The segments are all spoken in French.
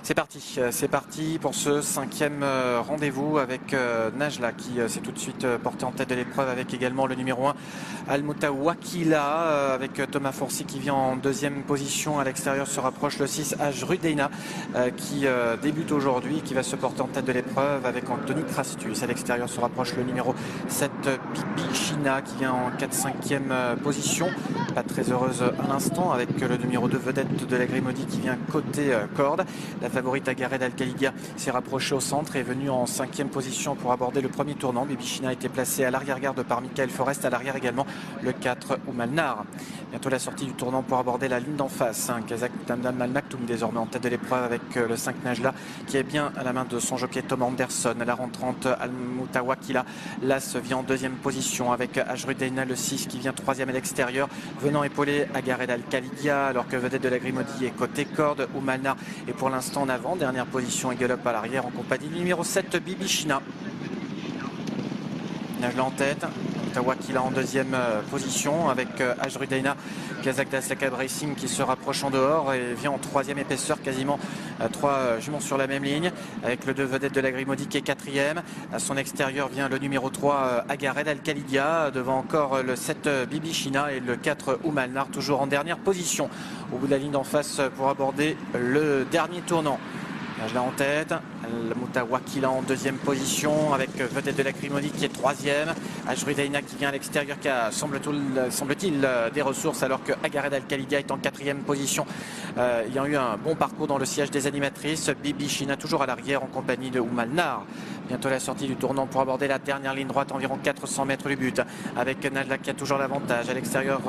C'est parti pour ce 5e rendez-vous avec Najla qui s'est tout de suite porté en tête de l'épreuve avec également le numéro 1 Al-Moutawakila avec Thomas Fourcy qui vient en 2e position. À l'extérieur se rapproche le 6 Ajrudeina qui débute aujourd'hui, qui va se porter en tête de l'épreuve avec Anthony Crastus. À l'extérieur se rapproche le numéro 7 Bibi China qui vient en 4-5e position. Pas très heureuse à l'instant avec le numéro 2 Vedette de la Grimaudy qui vient côté corde. La favorite Agared Al-Khalidia s'est rapprochée au centre et est venue en 5e position pour aborder le premier tournant. Bibi China a été placé à l'arrière-garde par Michael Forest, à l'arrière également le 4 Oumalnar. Bientôt la sortie du tournant pour aborder la ligne d'en face. Kazakh Tamdam Al Maktoum désormais en tête de l'épreuve avec le 5 Najla qui est bien à la main de son jockey Tom Anderson. La rentrante Al-Moutawakila Las vient en 2e position avec Ajrudeina le 6 qui vient 3e à l'extérieur, venant épauler Agared Al-Khalidia alors que Vedette de la Grimaudy est côté corde. Oumalnar est pour l'instant en avant, dernière position et Galop à l'arrière en compagnie du numéro 7 Bibi China. Najla en tête, Moutawakila en 2e position avec Ajrudeina, Kazakh Daslakad Racing qui se rapproche en dehors et vient en 3e épaisseur, quasiment 3 juments sur la même ligne avec le 2 Vedette de la Grimaudy qui est 4e. À son extérieur vient le numéro 3 Agared Al-Khalidia, devant encore le 7 Bibi China et le 4 Oumalnar toujours en dernière position au bout de la ligne d'en face pour aborder le dernier tournant. Najla en tête, Moutawakila en 2e position avec Vedette de la Grimaudy qui est 3e, Ajrudeina qui vient à l'extérieur qui a semble-t-il des ressources alors que Agared Al-Khalidia est en 4e position. Il y a eu un bon parcours dans le siège des animatrices. Bibi China toujours à l'arrière en compagnie de Oumalnar. Bientôt la sortie du tournant pour aborder la dernière ligne droite, environ 400 mètres du but avec Najla qui a toujours l'avantage. À l'extérieur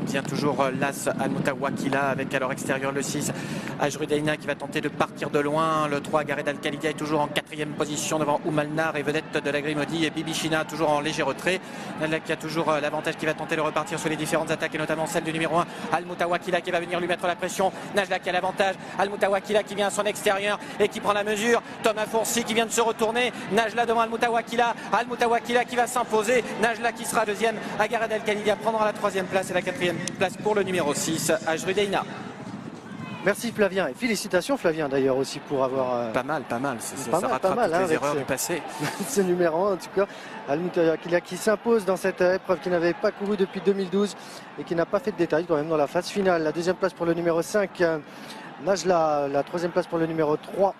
vient toujours Las Al-Moutawakila avec à leur extérieur le 6 Ajrudeina qui va tenter de partir de loin. Le 3 Agared Al-Khalidia est toujours en 4e position devant Oumalnar et Vedette de la Grimaudy et Bibi China toujours en léger retrait. Najla qui a toujours l'avantage qui va tenter de repartir sur les différentes attaques et notamment celle du numéro 1 Al-Moutawakila qui va venir lui mettre la pression. Najla qui a l'avantage, Al-Moutawakila qui vient à son extérieur et qui prend la mesure. Thomas Fourcy qui vient de se retourner. Najla devant Al-Moutawakila, Al-Moutawakila qui va s'imposer. Najla qui sera 2e, Agared Al-Khalidia prendra la 3e place et la 4e place pour le numéro 6 Ajrudeina. Merci Flavien et félicitations Flavien d'ailleurs aussi pour avoir... Pas mal, ça rattrape toutes les erreurs du passé. Ce numéro 1 en tout cas, Al-Moutawakila qui s'impose dans cette épreuve qui n'avait pas couru depuis 2012 et qui n'a pas fait de détails quand même dans la phase finale. La 2e place pour le numéro 5 Najla, la 3e place pour le numéro 3